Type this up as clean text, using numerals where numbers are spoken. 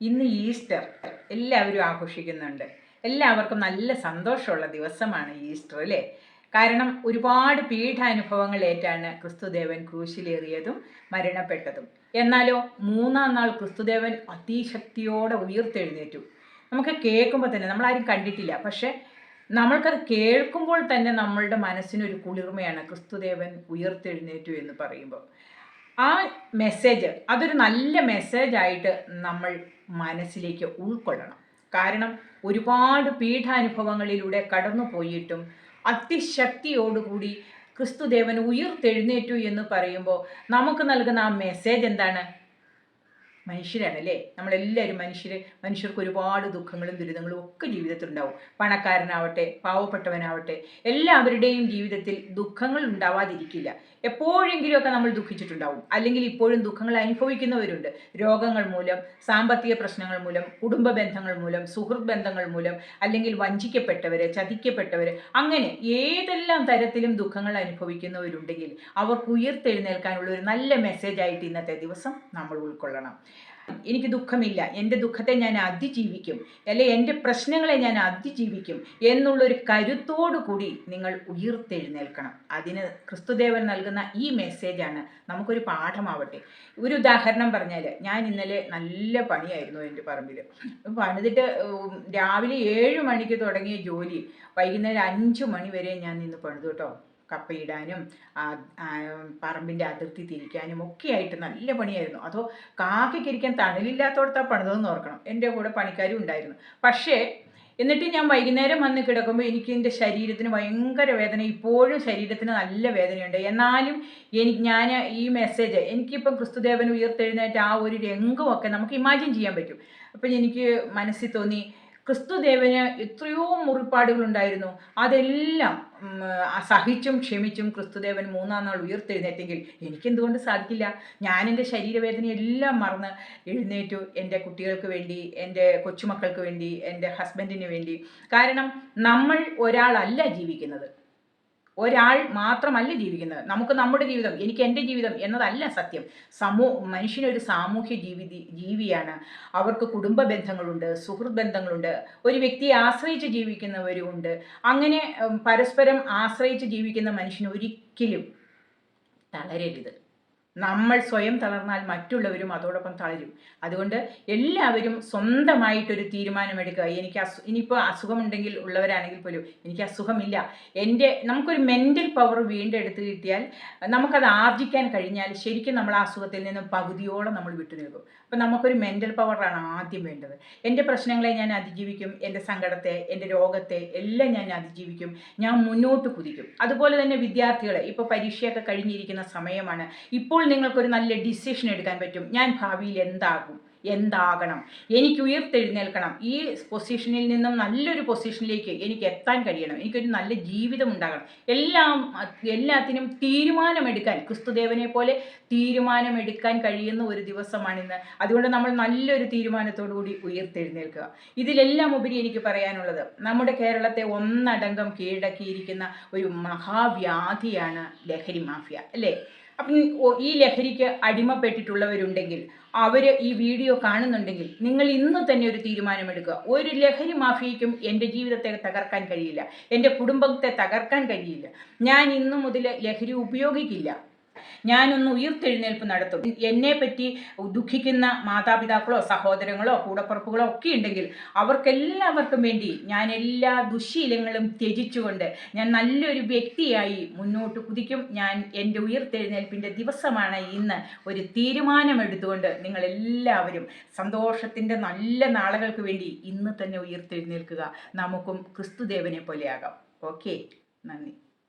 ഇന്ന് ഈസ്റ്റർ എല്ലാവരും ആഘോഷിക്കുന്നുണ്ട്. എല്ലാവർക്കും നല്ല സന്തോഷമുള്ള ദിവസമാണ് ഈസ്റ്റർ അല്ലേ? കാരണം ഒരുപാട് പീഠാനുഭവങ്ങൾ ഏറ്റാണ് ക്രിസ്തുദേവൻ ക്രൂശിലേറിയതും മരണപ്പെട്ടതും. എന്നാലോ മൂന്നാം നാൾ ക്രിസ്തുദേവൻ അതിശക്തിയോടെ ഉയർത്തെഴുന്നേറ്റു. നമുക്ക് കേൾക്കുമ്പോൾ തന്നെ, നമ്മളാരും കണ്ടിട്ടില്ല, പക്ഷെ നമ്മൾക്കത് കേൾക്കുമ്പോൾ തന്നെ നമ്മളുടെ മനസ്സിനൊരു കുളിർമയാണ് ക്രിസ്തുദേവൻ ഉയർത്തെഴുന്നേറ്റു എന്ന് പറയുമ്പോൾ. ആ മെസ്സേജ് അതൊരു നല്ല മെസ്സേജായിട്ട് നമ്മൾ മനസ്സിലേക്ക് ഉൾക്കൊള്ളണം. കാരണം ഒരുപാട് പീഠാനുഭവങ്ങളിലൂടെ കടന്നു പോയിട്ടും അതിശക്തിയോടുകൂടി ക്രിസ്തുദേവൻ ഉയർത്തെഴുന്നേറ്റു എന്ന് പറയുമ്പോൾ നമുക്ക് നൽകുന്ന ആ മെസ്സേജ് എന്താണ്? മനുഷ്യരാണല്ലേ, നമ്മളെല്ലാവരും മനുഷ്യർക്ക് ഒരുപാട് ദുഃഖങ്ങളും ദുരിതങ്ങളും ഒക്കെ ജീവിതത്തിലുണ്ടാവും. പണക്കാരനാവട്ടെ പാവപ്പെട്ടവനാവട്ടെ എല്ലാവരുടെയും ജീവിതത്തിൽ ദുഃഖങ്ങൾ ഉണ്ടാവാതിരിക്കില്ല. എപ്പോഴെങ്കിലുമൊക്കെ നമ്മൾ ദുഃഖിച്ചിട്ടുണ്ടാവും, അല്ലെങ്കിൽ ഇപ്പോഴും ദുഃഖങ്ങൾ അനുഭവിക്കുന്നവരുണ്ട്. രോഗങ്ങൾ മൂലം, സാമ്പത്തിക പ്രശ്നങ്ങൾ മൂലം, കുടുംബ ബന്ധങ്ങൾ മൂലം, സുഹൃത്ത് ബന്ധങ്ങൾ മൂലം, അല്ലെങ്കിൽ വഞ്ചിക്കപ്പെട്ടവര്, ചതിക്കപ്പെട്ടവര്, അങ്ങനെ ഏതെല്ലാം തരത്തിലും ദുഃഖങ്ങൾ അനുഭവിക്കുന്നവരുണ്ടെങ്കിൽ അവർക്ക് ഉയർത്തെഴുന്നേൽക്കാനുള്ള ഒരു നല്ല മെസ്സേജായിട്ട് ഇന്നത്തെ ദിവസം നമ്മൾ ഉൾക്കൊള്ളണം. എനിക്ക് ദുഃഖമില്ല, എൻ്റെ ദുഃഖത്തെ ഞാൻ അതിജീവിക്കും, അല്ലെ എൻ്റെ പ്രശ്നങ്ങളെ ഞാൻ അതിജീവിക്കും എന്നുള്ളൊരു കരുത്തോടു കൂടി നിങ്ങൾ ഉയർത്തെഴുന്നേൽക്കണം. അതിന് ക്രിസ്തുദേവൻ നൽകുന്ന ഈ മെസ്സേജാണ് നമുക്കൊരു പാഠമാവട്ടെ. ഒരു ഉദാഹരണം പറഞ്ഞാൽ, ഞാൻ ഇന്നലെ നല്ല പണിയായിരുന്നു എൻ്റെ പറമ്പിൽ. പണിതിട്ട് രാവിലെ 7 മണിക്ക് തുടങ്ങിയ ജോലി വൈകുന്നേരം 5 മണി വരെ ഞാൻ നിന്ന് പണിതു കേട്ടോ. കപ്പയിടാനും പറമ്പിൻ്റെ അതിർത്തി തിരിക്കാനും ഒക്കെ ആയിട്ട് നല്ല പണിയായിരുന്നു. അതോ കാക്കയ്ക്കിരിക്കാൻ തണലില്ലാത്തോടത്താണ് പണിതെന്ന് ഓർക്കണം. എൻ്റെ കൂടെ പണിക്കാരും ഉണ്ടായിരുന്നു. പക്ഷേ എന്നിട്ട് ഞാൻ വൈകുന്നേരം വന്ന് കിടക്കുമ്പോൾ എനിക്ക് എൻ്റെ ശരീരത്തിന് ഭയങ്കര വേദന, ഇപ്പോഴും ശരീരത്തിന് നല്ല വേദനയുണ്ട്. എന്നാലും ഞാൻ ഈ മെസ്സേജ്, എനിക്കിപ്പം ക്രിസ്തുദേവൻ ഉയർത്തെഴുന്നേറ്റ് ആ ഒരു രംഗമൊക്കെ നമുക്ക് ഇമാജിൻ ചെയ്യാൻ പറ്റും. അപ്പം എനിക്ക് മനസ്സിൽ തോന്നി, ക്രിസ്തുദേവന് എത്രയോ മുറിപ്പാടുകളുണ്ടായിരുന്നു. അതെല്ലാം സഹിച്ചും ക്ഷമിച്ചും ക്രിസ്തുദേവൻ മൂന്നാം നാൾ ഉയർത്തെഴുന്നേറ്റെങ്കിൽ എനിക്കെന്തുകൊണ്ട് സാധിക്കില്ല? ഞാൻ എൻ്റെ ശരീരവേദനയെല്ലാം മറന്ന് എഴുന്നേറ്റു, എൻ്റെ കുട്ടികൾക്ക് വേണ്ടി, എൻ്റെ കൊച്ചുമക്കൾക്ക് വേണ്ടി, എൻ്റെ ഹസ്ബൻഡിന് വേണ്ടി. കാരണം നമ്മൾ ഒരാളല്ല ജീവിക്കുന്നത്, ഒരാൾ മാത്രമല്ല ജീവിക്കുന്നത്. നമുക്ക് നമ്മുടെ ജീവിതം, എനിക്ക് എൻ്റെ ജീവിതം എന്നതല്ല സത്യം. മനുഷ്യനൊരു സാമൂഹ്യ ജീവിയാണ്. അവർക്ക് കുടുംബ ബന്ധങ്ങളുണ്ട്, സുഹൃത്ത് ബന്ധങ്ങളുണ്ട്, ഒരു വ്യക്തിയെ ആശ്രയിച്ച് ജീവിക്കുന്നവരുമുണ്ട്. അങ്ങനെ പരസ്പരം ആശ്രയിച്ച് ജീവിക്കുന്ന മനുഷ്യന് ഒരിക്കലും തളരരുത്. നമ്മൾ സ്വയം തളർന്നാൽ മറ്റുള്ളവരും അതോടൊപ്പം തളരും. അതുകൊണ്ട് എല്ലാവരും സ്വന്തമായിട്ടൊരു തീരുമാനമെടുക്കുക. ഇനിയിപ്പോൾ അസുഖമുണ്ടെങ്കിൽ ഉള്ളവരാണെങ്കിൽ പോലും, എനിക്ക് അസുഖമില്ല, നമുക്കൊരു മെൻ്റൽ പവർ വീണ്ടെടുത്ത് കിട്ടിയാൽ, നമുക്കത് ആർജിക്കാൻ കഴിഞ്ഞാൽ ശരിക്കും നമ്മൾ ആ അസുഖത്തിൽ നിന്നും പകുതിയോളം നമ്മൾ വിട്ടു നിൽക്കും. അപ്പം നമുക്കൊരു മെൻ്റൽ പവറാണ് ആദ്യം വേണ്ടത്. എൻ്റെ പ്രശ്നങ്ങളെ ഞാൻ അതിജീവിക്കും, എൻ്റെ സങ്കടത്തെ, എൻ്റെ രോഗത്തെ എല്ലാം ഞാൻ അതിജീവിക്കും, ഞാൻ മുന്നോട്ട് കുതിക്കും. അതുപോലെ തന്നെ വിദ്യാർത്ഥികളെ, ഇപ്പോൾ പരീക്ഷയൊക്കെ കഴിഞ്ഞിരിക്കുന്ന സമയമാണ്. ഇപ്പോൾ നിങ്ങൾക്കൊരു നല്ല ഡിസിഷൻ എടുക്കാൻ പറ്റും. ഞാൻ ഭാവിയിൽ എന്താകണം, എനിക്ക് ഉയർത്തെഴുന്നേൽക്കണം, ഈ പൊസിഷനിൽ നിന്നും നല്ലൊരു പൊസിഷനിലേക്ക് എനിക്ക് എത്താൻ കഴിയണം, എനിക്കൊരു നല്ല ജീവിതം ഉണ്ടാകണം. എല്ലാത്തിനും തീരുമാനമെടുക്കാൻ ക്രിസ്തുദേവനെ പോലെ തീരുമാനമെടുക്കാൻ കഴിയുന്ന ഒരു ദിവസമാണിന്ന്. അതുകൊണ്ട് നമ്മൾ നല്ലൊരു തീരുമാനത്തോടു കൂടി ഉയർത്തെഴുന്നേൽക്കുക. ഇതിലെല്ലാം ഉപരി എനിക്ക് പറയാനുള്ളത്, നമ്മുടെ കേരളത്തെ ഒന്നടങ്കം കീഴടക്കിയിരിക്കുന്ന ഒരു മഹാവ്യാധിയാണ് ലഹരി മാഫിയ അല്ലേ? അപ്പം ഈ ലഹരിക്ക് അടിമപ്പെട്ടിട്ടുള്ളവരുണ്ടെങ്കിൽ, അവർ ഈ വീഡിയോ കാണുന്നുണ്ടെങ്കിൽ, നിങ്ങൾ ഇന്ന് തന്നെ ഒരു തീരുമാനമെടുക്കുക. ഒരു ലഹരി മാഫിയയ്ക്കും എൻ്റെ ജീവിതത്തെ തകർക്കാൻ കഴിയില്ല, എൻ്റെ കുടുംബത്തെ തകർക്കാൻ കഴിയില്ല. ഞാൻ ഇന്നു മുതൽ ലഹരി ഉപയോഗിക്കില്ല, ഞാനൊന്ന് ഉയർത്തെഴുന്നേൽപ്പ് നടത്തും. എന്നെപ്പറ്റി ദുഃഖിക്കുന്ന മാതാപിതാക്കളോ സഹോദരങ്ങളോ കൂടപ്പുറപ്പുകളോ ഒക്കെ ഉണ്ടെങ്കിൽ അവർക്കെല്ലാവർക്കും വേണ്ടി ഞാൻ എല്ലാ ദുശ്ശീലങ്ങളും ത്യജിച്ചുകൊണ്ട് ഞാൻ നല്ലൊരു വ്യക്തിയായി മുന്നോട്ട് കുതിക്കും. ഞാൻ എൻ്റെ ഉയർത്തെഴുന്നേൽപ്പിൻ്റെ ദിവസമാണ് ഇന്ന്. ഒരു തീരുമാനമെടുത്തുകൊണ്ട് നിങ്ങളെല്ലാവരും സന്തോഷത്തിൻ്റെ നല്ല നാളുകൾക്ക് വേണ്ടി ഇന്ന് തന്നെ ഉയർത്തെഴുന്നേൽക്കുക. നമുക്കും ക്രിസ്തുദേവനെ പോലെയാകാം. ഓക്കെ, നന്ദി.